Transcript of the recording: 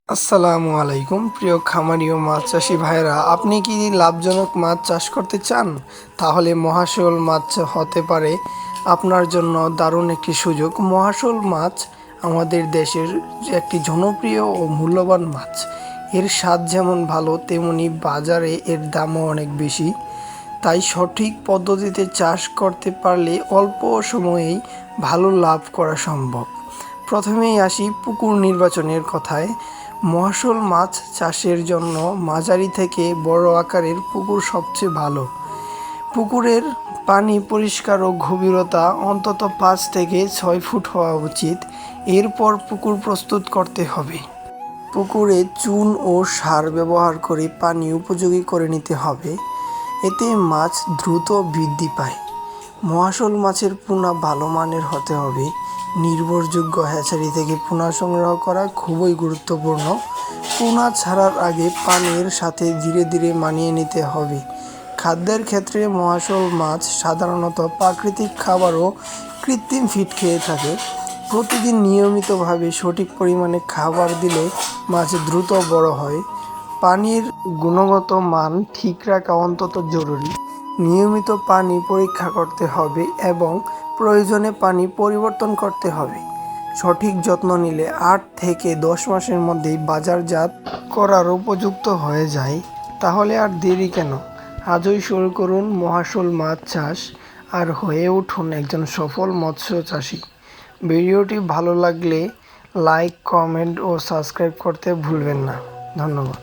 আসসালামু আলাইকুম প্রিয় খামারি ও মাছ চাষি ভাইরা, আপনি কি লাভজনক মাছ চাষ করতে চান? তাহলে মহাশোল মাছ হতে পারে আপনার জন্য দারুণ একটি সুযোগ। মহাশোল মাছ আমাদের দেশের একটি জনপ্রিয় ও মূল্যবান মাছ। এর স্বাদ যেমন ভালো, তেমনি বাজারে এর দামও অনেক বেশি। তাই সঠিক পদ্ধতিতে চাষ করতে পারলে অল্প সময়েই ভালো লাভ করা সম্ভব। প্রথমেই আসি পুকুর নির্বাচনের কথায়। মহাশোল মাছ চাষের জন্য মাঝারি থেকে বড় আকারের পুকুর সবচেয়ে ভালো। পুকুরের পানি পরিষ্কার ও গভীরতা অন্তত 5 থেকে 6 ফুট হওয়া উচিত। এরপর পুকুর প্রস্তুত করতে হবে। পুকুরে চুন ও সার ব্যবহার করে পানি উপযোগী করে নিতে হবে। এতে মাছ দ্রুত বৃদ্ধি পায়। মহাশোল মাছের পোনা ভালো মানের হতে হবে। নির্ভরযোগ্য হ্যাচারি থেকে পোনা সংগ্রহ করা খুবই গুরুত্বপূর্ণ। পোনা ছাড়ার আগে পানির সাথে ধীরে ধীরে মানিয়ে নিতে হবে। খাদ্যের ক্ষেত্রে মহাশোল মাছ সাধারণত প্রাকৃতিক খাবার ও কৃত্রিম ফিড খেয়ে থাকে। প্রতিদিন নিয়মিতভাবে সঠিক পরিমাণে খাবার দিলে মাছ দ্রুত বড় হয়। পানির গুণগত মান ঠিক রাখা অত্যন্ত জরুরি। নিয়মিত পানি পরীক্ষা করতে হবে এবং প্রয়োজনে পানি পরিবর্তন করতে হবে। সঠিক যত্ন নিলে 8 থেকে 10 মাসের মধ্যেই বাজারজাত করার উপযুক্ত হয়ে যায়। তাহলে আর দেরি কেন? আজই শুরু করুন মহাশোল মাছ চাষ আর হয়ে উঠুন একজন সফল মৎস্য চাষী। ভিডিওটি ভালো লাগলে লাইক, কমেন্ট ও সাবস্ক্রাইব করতে ভুলবেন না। ধন্যবাদ।